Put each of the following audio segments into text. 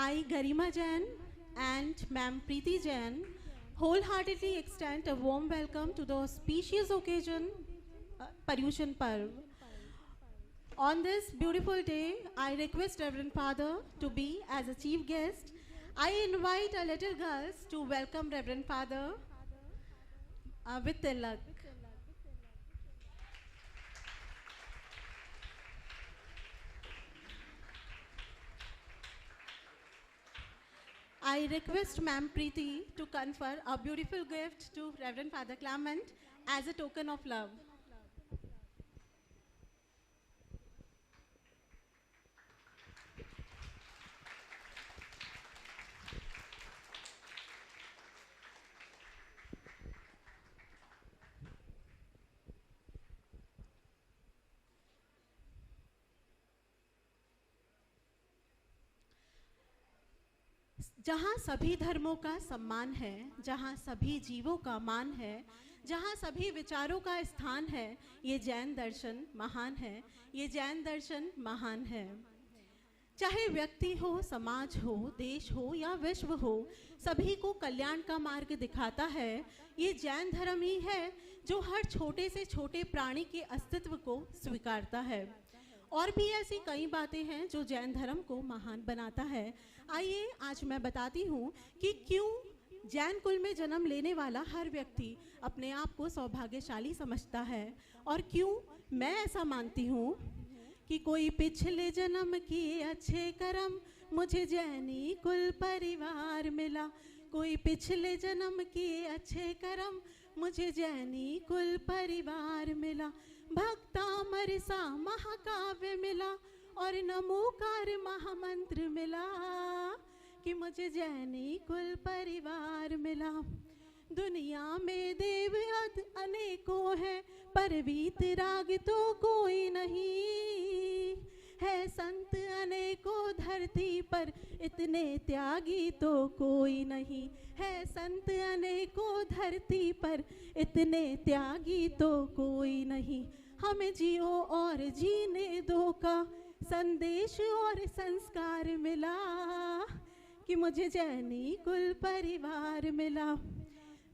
I, Garima Jain, and Ma'am Preeti Jain wholeheartedly extend a warm welcome to the auspicious occasion, Paryushan Parv. On this beautiful day, I request Reverend Father to be as a chief guest. I invite our little girls to welcome Reverend Father with tilak. I request Ma'am Preeti to confer a beautiful gift to Reverend Father Clement as a token of love. जहाँ सभी धर्मों का सम्मान है, जहाँ सभी जीवों का मान है, जहाँ सभी विचारों का स्थान है, ये जैन दर्शन महान है, ये जैन दर्शन महान है। चाहे व्यक्ति हो, समाज हो, देश हो या विश्व हो, सभी को कल्याण का मार्ग दिखाता है। ये जैन धर्म ही है जो हर छोटे से छोटे प्राणी के अस्तित्व को स्वीकारता है। और भी ऐसी कई बातें हैं जो जैन धर्म को महान बनाता है। आइए आज मैं बताती हूँ कि क्यों जैन कुल में जन्म लेने वाला हर व्यक्ति अपने आप को सौभाग्यशाली समझता है, और क्यों मैं ऐसा मानती हूँ कि कोई पिछले जन्म किए अच्छे कर्म मुझे जैनी कुल परिवार मिला। कोई पिछले जन्म किए अच्छे कर्म मुझे जैनी कुल परिवार मिला। भक्तामर सा महाकाव्य मिला और नमोकार महामंत्र मिला कि मुझे जैनी कुल परिवार मिला। दुनिया में देव अनेकों हैं पर वीतराग तो कोई नहीं है। संत अनेकों धरती पर इतने त्यागी तो कोई नहीं है। संत अनेकों धरती पर इतने त्यागी तो कोई नहीं। हमें जियो और जीने दो का संदेश और संस्कार मिला कि मुझे जैनी कुल परिवार मिला।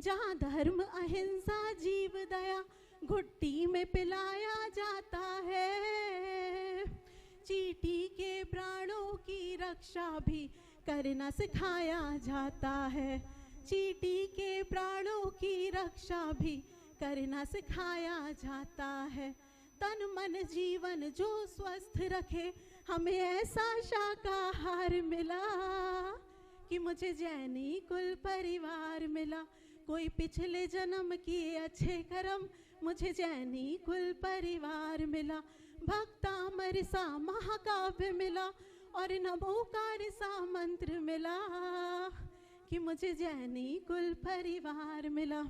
जहाँ धर्म अहिंसा जीव दया घुट्टी में पिलाया जाता है। चींटी के प्राणों की रक्षा भी करना सिखाया जाता है। चींटी के प्राणों की रक्षा भी करना सिखाया जाता है। तन मन जीवन जो स्वस्थ रखे हमें ऐसा शाकाहार मिला कि मुझे जैनी कुल परिवार मिला। कोई पिछले जन्म किए अच्छे कर्म मुझे जैनी कुल परिवार मिला। भक्तामर सा महाकाव्य मिला और नमोकार सा मंत्र मिला कि मुझे जैनी कुल परिवार मिला।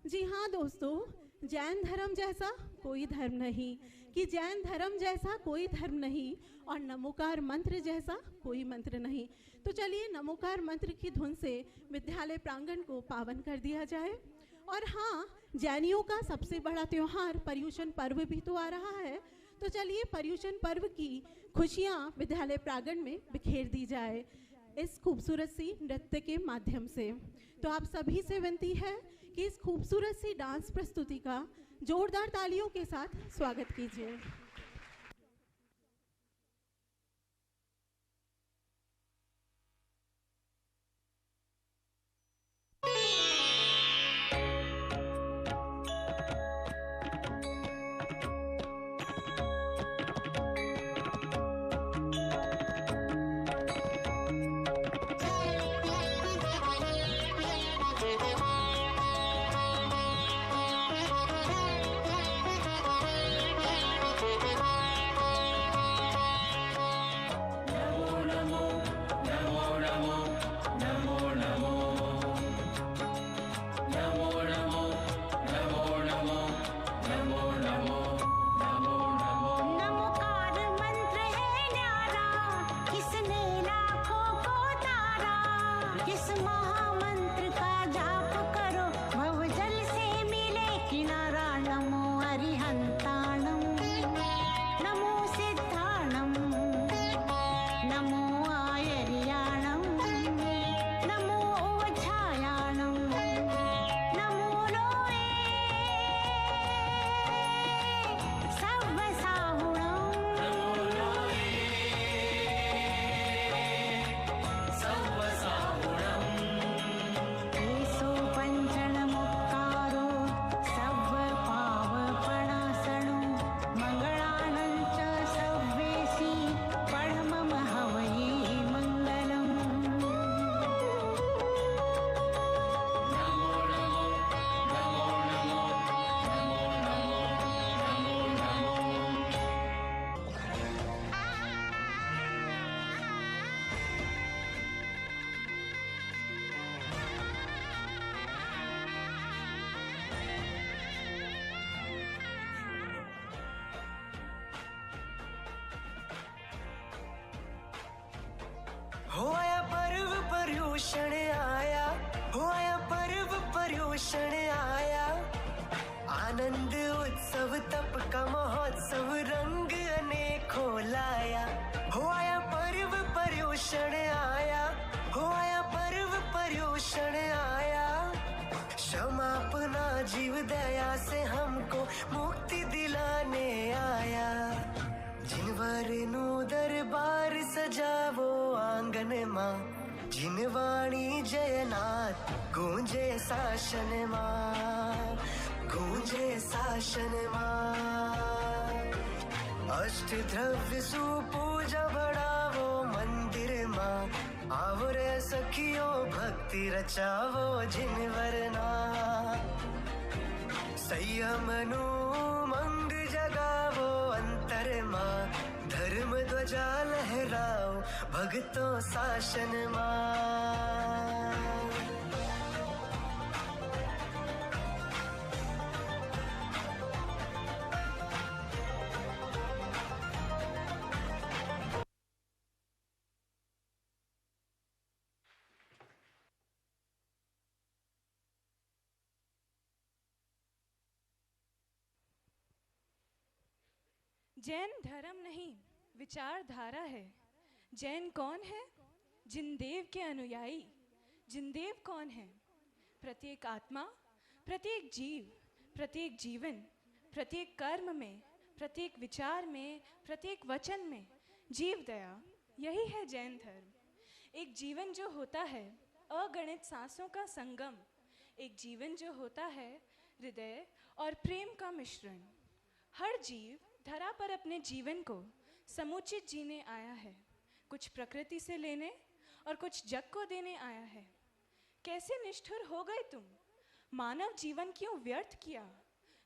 जी हाँ दोस्तों, जैन धर्म जैसा कोई धर्म नहीं, कि जैन धर्म जैसा कोई धर्म नहीं और नमोकार मंत्र जैसा कोई मंत्र नहीं। तो चलिए नमोकार मंत्र की धुन से विद्यालय प्रांगण को पावन कर दिया जाए। और हाँ, जैनियों का सबसे बड़ा त्योहार पर्युषण पर्व भी तो आ रहा है, तो चलिए पर्युषण पर्व की खुशियाँ विद्यालय प्रांगण में बिखेर दी जाए इस खूबसूरत सी नृत्य के माध्यम से। तो आप सभी से विनती है कि इस खूबसूरत सी डांस प्रस्तुति का जोरदार तालियों के साथ स्वागत कीजिए। हो आया पर्व पर्यूषण आया, हो आया पर्व पर्यूषण आया, आनंद उत्सव तप का महोत्सव रंग अनेकों लाया। हो आया पर्व पर्यूषण आया, हो आया पर्व पर्यूषण आया, क्षमापना जीव दया से हमको मुक्ति दिलाने आया। जिनवर नु दरबार सजावो आंगन मां, जिनवाणी जयनाथ गूंजे शासन मां, गूंजे शासन मां। अष्ट द्रव्य सुपूजा बढ़ावो मंदिर मां, आवो रे सखियो भक्ति रचावो जिनवर ना। संयम नु मंग जगावो अंतर मां, धर्म ध्वजा लहराओ भक्तों शासन मां। जैन धर्म नहीं विचारधारा है। जैन कौन है? जिनदेव के अनुयायी। जिनदेव कौन है? प्रत्येक आत्मा, प्रत्येक जीव, प्रत्येक जीवन, प्रत्येक कर्म में, प्रत्येक विचार में, प्रत्येक वचन में जीव दया, यही है जैन धर्म। एक जीवन जो होता है अगणित सांसों का संगम, एक जीवन जो होता है हृदय और प्रेम का मिश्रण। हर जीव धरा पर अपने जीवन को समुचित जीने आया है, कुछ प्रकृति से लेने और कुछ जग को देने आया है। कैसे निष्ठुर हो गए तुम? मानव जीवन क्यों व्यर्थ किया?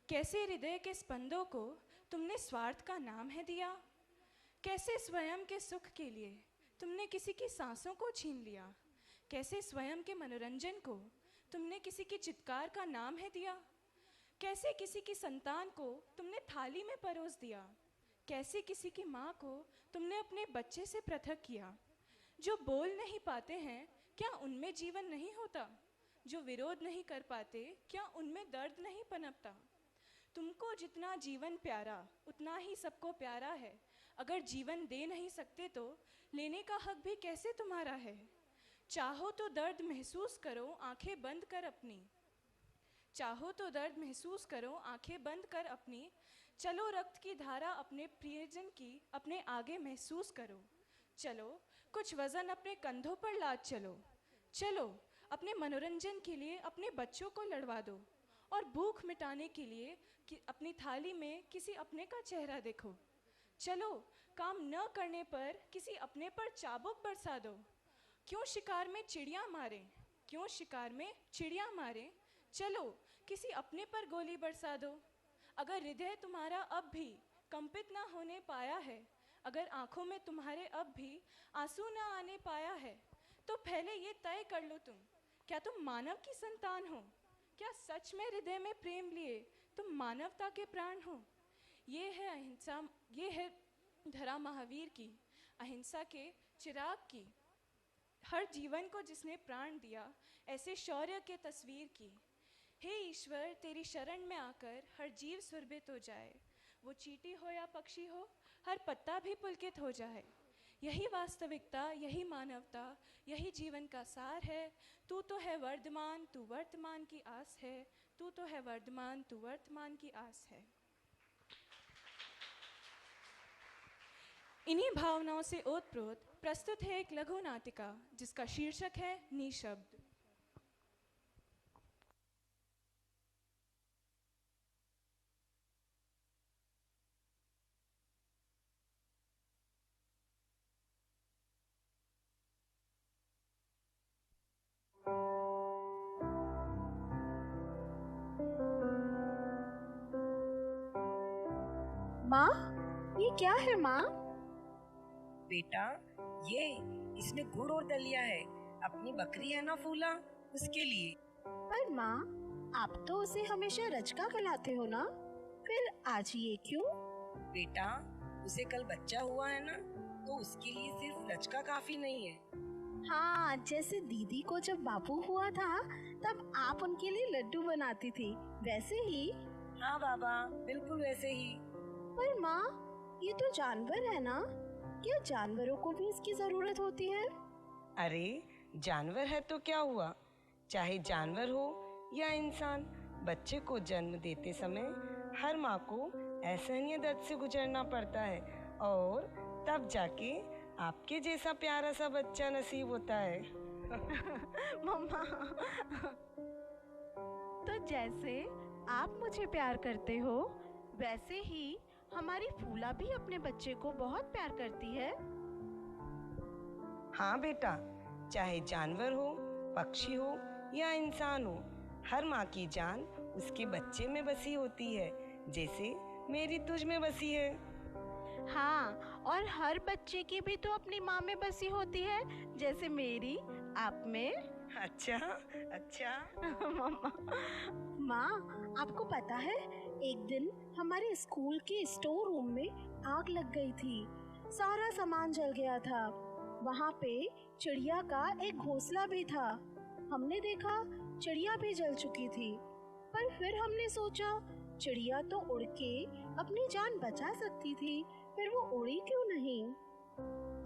कैसे हृदय के स्पंदों को तुमने स्वार्थ का नाम है दिया? कैसे स्वयं के सुख के लिए तुमने किसी की सांसों को छीन लिया? कैसे स्वयं के मनोरंजन को तुमने किसी की चित्कार का नाम है दिया? कैसे किसी की संतान को तुमने थाली में परोस दिया? कैसे किसी की माँ को तुमने अपने बच्चे से पृथक किया? जो बोल नहीं पाते हैं, क्या उनमें जीवन नहीं होता? जो विरोध नहीं कर पाते, क्या उनमें दर्द नहीं पनपता? तुमको जितना जीवन प्यारा, उतना ही सबको प्यारा है। अगर जीवन दे नहीं सकते तो लेने का हक भी कैसे तुम्हारा है? चाहो तो दर्द महसूस करो आंखें बंद कर अपनी, चाहो तो दर्द महसूस करो आंखें बंद कर अपनी। चलो रक्त की धारा अपने प्रियजन की अपने आगे महसूस करो। चलो कुछ वजन अपने कंधों पर लाद चलो। चलो अपने मनोरंजन के लिए अपने बच्चों को लड़वा दो, और भूख मिटाने के लिए अपनी थाली में किसी अपने का चेहरा देखो। चलो काम न करने पर किसी अपने पर चाबुक बरसा दो। क्यों शिकार में चिड़िया मारे? क्यों शिकार में चिड़िया मारे? चलो किसी अपने पर गोली बरसा दो। अगर हृदय तुम्हारा अब भी कंपित ना होने पाया है, अगर आंखों में तुम्हारे अब भी आंसू ना आने पाया है, तो पहले ये तय कर लो तुम, क्या तुम मानव की संतान हो? क्या सच में हृदय में प्रेम लिए तुम मानवता के प्राण हो? ये है अहिंसा, ये है धरा महावीर की, अहिंसा के चिराग की, हर जीवन को जिसने प्राण दिया, ऐसे शौर्य के तस्वीर की। हे ईश्वर, तेरी शरण में आकर हर जीव सुरभित हो जाए, वो चींटी हो या पक्षी हो, हर पत्ता भी पुलकित हो जाए। यही वास्तविकता, यही मानवता, यही जीवन का सार है। तू तो है वर्धमान, तू वर्तमान की आस है। तू तो है वर्धमान, तू वर्तमान की आस है। इन्हीं भावनाओं से ओतप्रोत प्रस्तुत है एक लघु नाटिका जिसका शीर्षक है निशब्द। माँ, ये क्या है माँ? बेटा, ये इसमें गुड़ और दलिया है। अपनी बकरी है ना फूला, उसके लिए। पर माँ, आप तो उसे हमेशा रचका खिलाते हो ना, फिर आज ये क्यों? बेटा, उसे कल बच्चा हुआ है ना, तो उसके लिए सिर्फ रचका काफी नहीं है। हाँ, जैसे दीदी को जब बाबू हुआ था तब आप उनके लिए लड्डू बनाती थी, वैसे ही। हाँ बाबा, बिल्कुल वैसे ही। पर माँ, ये तो जानवर है ना, क्या जानवरों को भी इसकी जरूरत होती है? अरे जानवर है तो क्या हुआ, चाहे जानवर हो या इंसान, बच्चे को जन्म देते समय हर माँ को असहनीय दर्द से गुजरना पड़ता है और तब जाके आपके जैसा प्यारा सा बच्चा नसीब होता है। मम्मा, तो जैसे आप मुझे प्यार करते हो, वैसे ही हमारी फूला भी अपने बच्चे को बहुत प्यार करती है। हाँ बेटा, चाहे जानवर हो, पक्षी हो या इंसान हो, हर माँ की जान उसके बच्चे में बसी होती है, जैसे मेरी तुझ में बसी है। हाँ, और हर बच्चे की भी तो अपनी माँ में बसी होती है, जैसे मेरी आप में। अच्छा अच्छा। मम्मा, माँ, आपको पता है एक दिन हमारे स्कूल के स्टोर रूम में आग लग गई थी, सारा सामान जल गया था। वहाँ पे चिड़िया का एक घोंसला भी था। हमने देखा चिड़िया भी जल चुकी थी, पर फिर हमने सोचा चिड़िया तो उड़ के अपनी जान बचा सकती थी, फिर वो उड़ी क्यों नहीं?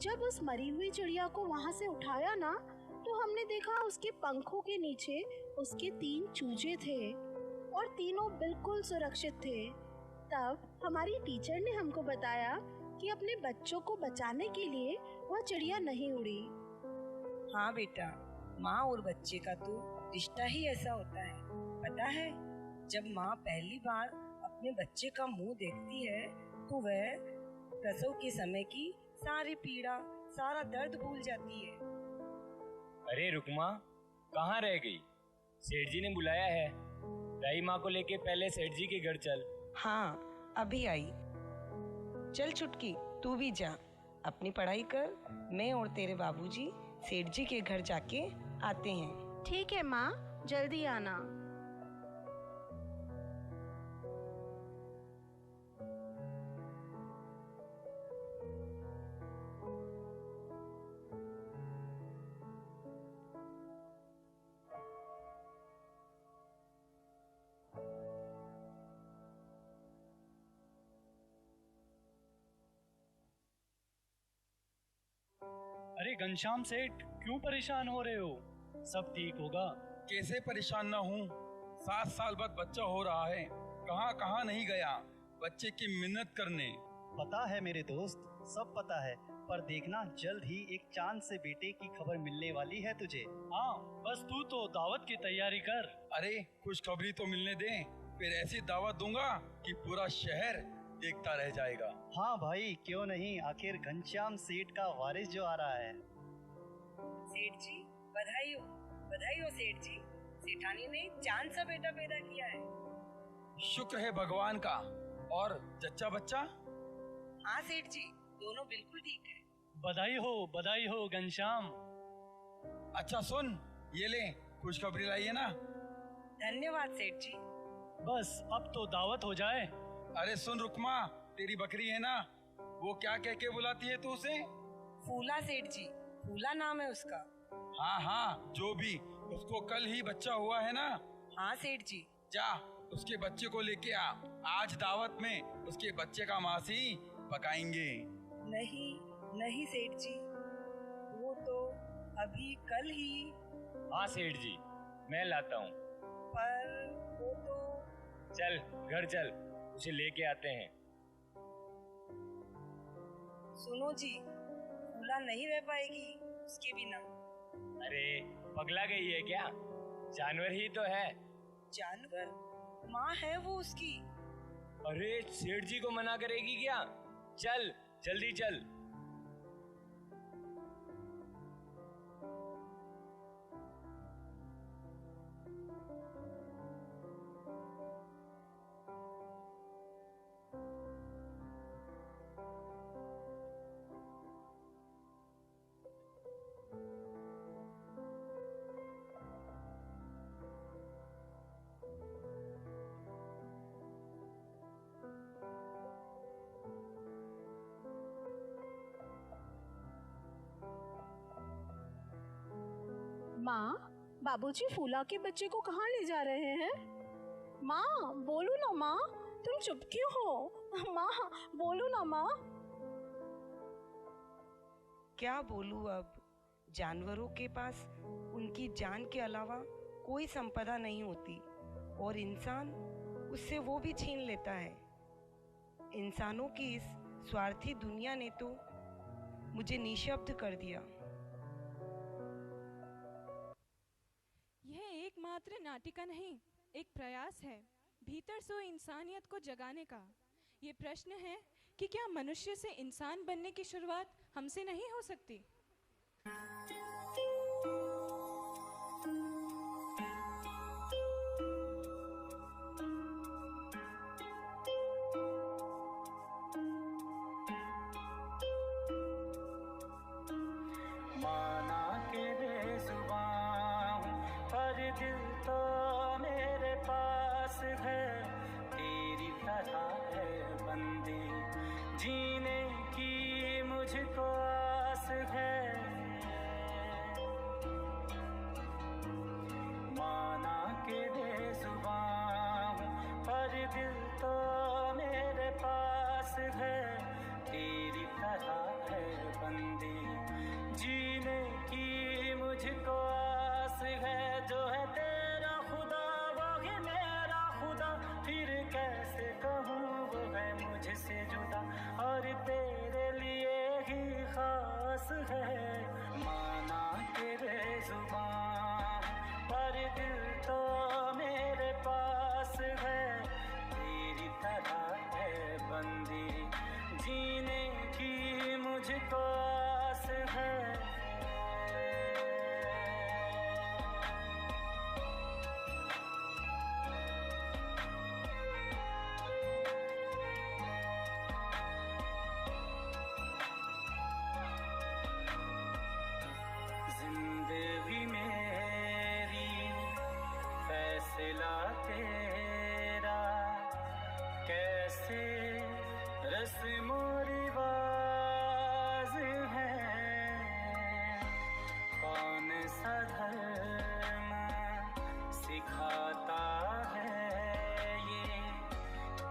जब उस मरी हुई चिड़िया को वहाँ से उठाया ना, तो हमने देखा उसके पंखों के नीचे उसके 3 चूजे थे और तीनों बिल्कुल सुरक्षित थे। तब हमारी टीचर ने हमको बताया कि अपने बच्चों को बचाने के लिए वह चिड़िया नहीं उड़ी। हाँ बेटा, माँ और बच्चे का तो रिश्ता ही ऐसा होता है। पता है, जब माँ पहली बार अपने बच्चे का मुंह देखती है तो वह प्रसव के समय की सारी पीड़ा, सारा दर्द भूल जाती है। अरे रुकमा, कहाँ रह गई? सेठ जी ने बुलाया है, राई माँ को लेके पहले सेठ जी के घर चल। हाँ, अभी आई। चल चुटकी, तू भी जा, अपनी पढ़ाई कर। मैं और तेरे बाबूजी सेठ जी के घर जाके आते हैं। ठीक है माँ, जल्दी आना। अरे घनश्याम सेठ, क्यों परेशान हो रहे हो? सब ठीक होगा। कैसे परेशान ना हूँ? 7 साल बाद बच्चा हो रहा है, कहाँ कहाँ नहीं गया बच्चे की मिन्नत करने। पता है मेरे दोस्त, सब पता है, पर देखना जल्द ही एक चांद से बेटे की खबर मिलने वाली है तुझे। हाँ, बस तू तो दावत की तैयारी कर। अरे खुशखबरी तो मिलने दे, फिर ऐसी दावत दूंगा कि पूरा शहर देखता रह जाएगा। हाँ भाई, क्यों नहीं, आखिर घनश्याम सेठ का वारिस जो आ रहा है। सेठ जी, बधाई हो सेठ जी, सेठानी ने चांद सा बेटा पैदा किया है। शुक्र है भगवान का। और जच्चा बच्चा? हाँ सेठ जी, दोनों बिल्कुल ठीक है। बधाई हो घनश्याम। अच्छा सुन, ये ले खुशखबरी लाइए ना। धन्यवाद सेठ जी। बस अब तो दावत हो जाए। अरे सुन रुकमा, तेरी बकरी है ना, वो क्या कह के बुलाती है तू उसे? फूला सेठ जी, फूला नाम है उसका। हाँ हाँ, जो भी, उसको कल ही बच्चा हुआ है ना? हाँ सेठ जी। जा उसके बच्चे को लेके आ, आज दावत में उसके बच्चे का मांस ही पकाएंगे। नहीं सेठ जी, वो तो अभी कल ही। हाँ सेठ जी, मैं लाता हूँ। पर वो तो। चल घर चल, उसे लेके आते हैं। सुनो जी, फूला नहीं रह पाएगी उसके बिना। अरे पगला गई है क्या? जानवर ही तो है। जानवर? माँ है वो उसकी। अरे सेठ जी को मना करेगी क्या? चल जल्दी चल। माँ, बाबूजी फूला के बच्चे को कहाँ ले जा रहे हैं? माँ, बोलो ना माँ, तुम चुप क्यों हो? माँ, बोलो ना माँ। क्या बोलूं अब? जानवरों के पास उनकी जान के अलावा कोई संपदा नहीं होती और इंसान उससे वो भी छीन लेता है। इंसानों की इस स्वार्थी दुनिया ने तो मुझे निशब्द कर दिया। यह एकमात्र नाटिका नहीं, एक प्रयास है भीतर से इंसानियत को जगाने का। ये प्रश्न है कि क्या मनुष्य से इंसान बनने की शुरुआत हमसे नहीं हो सकती? माना के बेजुबान पर दिल तो मेरे पास है, तेरी तरह है बंदी, जीने की मुझको आस है। माना के बेजुबान पर दिल तो मेरे पास है, तेरी तरह है बंदी, जीने की मुझको आस है। जो है तेरा खुदा वो ही मेरा खुदा, फिर कैसे कहूँ वो है मुझसे जुदा, और तेरे लिए ही खास है। माना तेरे जुबान पर दिल तो मेरे पास है, तेरी तरह है बंदी, जीने की मुझको आस है। जिंदगी मेरी फैसला तेरा, कैसे रस्मो रिवाज है, कौन सा धर्म सिखाता है ये,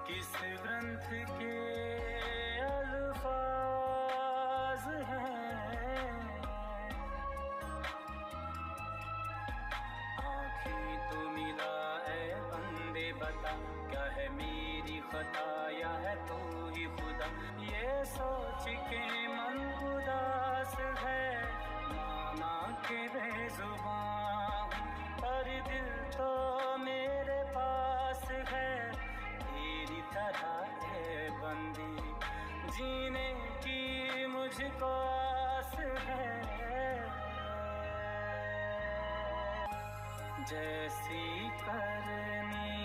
किस ग्रंथ के अल्फाज हैं। आँखें तो मिला ऐ बंदे, बता क्या है मेरी खता या है तू ही खुदा, ये सोच के मन उदास है। माना के बेजुबान पर दिल तो मेरे पास है, तेरी तरह है बंदी, जीने की मुझको आस है। जैसी करनी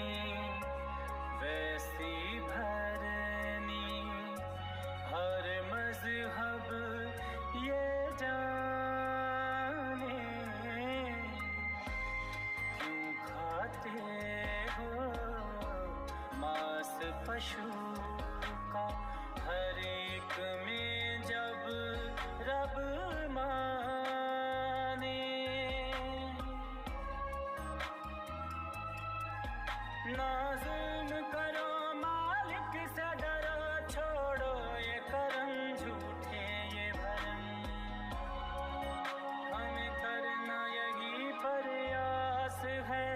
वैसी भरनी, हर मजहब ये जाने, क्यों खाते हो मांस पशु का, हर एक में जब रब माने। ना जुल्म करो मालिक से डरो, छोड़ो ये करम झूठे ये भरम, हमें करना यही प्रयास है।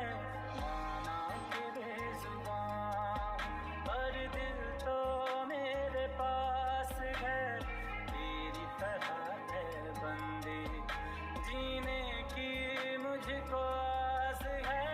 माना के बेजुबान पर दिल तो मेरे पास है, तेरी तरह है बंदी, जीने की मुझको आस है।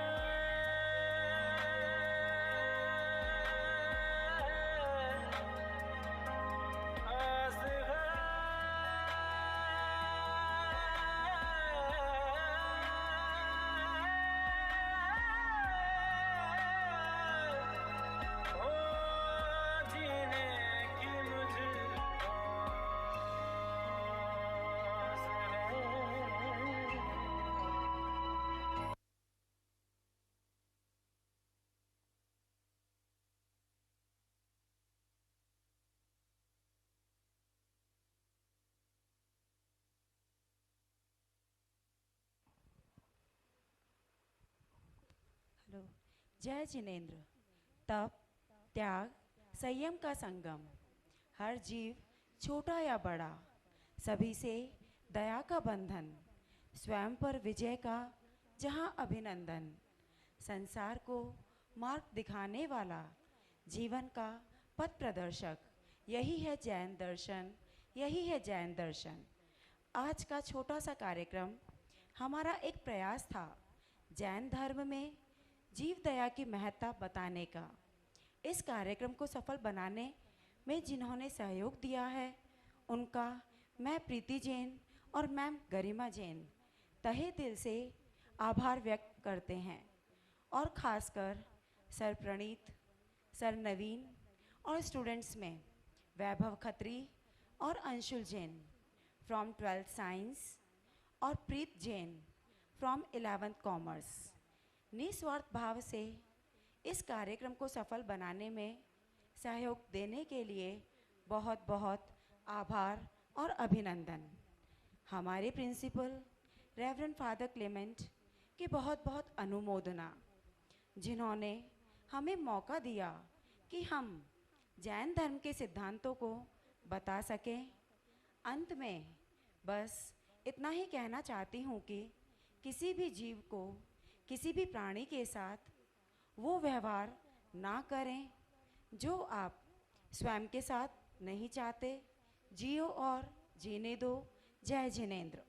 जय जिनेंद्र। तप, त्याग, संयम का संगम। हर जीव छोटा या बड़ा, सभी से दया का बंधन। स्वयं पर विजय का जहाँ अभिनंदन। संसार को मार्ग दिखाने वाला, जीवन का पथ प्रदर्शक। यही है जैन दर्शन, यही है जैन दर्शन। आज का छोटा सा कार्यक्रम हमारा एक प्रयास था जैन धर्म में जीव दया की महत्ता बताने का। इस कार्यक्रम को सफल बनाने में जिन्होंने सहयोग दिया है उनका मैं प्रीति जैन और मैम गरिमा जैन तहे दिल से आभार व्यक्त करते हैं। और ख़ासकर सर प्रणीत, सर नवीन और स्टूडेंट्स में वैभव खत्री और Anshul Jain from 12th science और प्रीत जैन फ्रॉम 11th कॉमर्स निस्वार्थ भाव से इस कार्यक्रम को सफल बनाने में सहयोग देने के लिए बहुत बहुत आभार और अभिनंदन। हमारे प्रिंसिपल रेवरेंड फादर क्लेमेंट की बहुत बहुत अनुमोदना, जिन्होंने हमें मौका दिया कि हम जैन धर्म के सिद्धांतों को बता सकें। अंत में बस इतना ही कहना चाहती हूँ कि किसी भी जीव को, किसी भी प्राणी के साथ वो व्यवहार ना करें जो आप स्वयं के साथ नहीं चाहते। जियो और जीने दो। जय जिनेंद्र।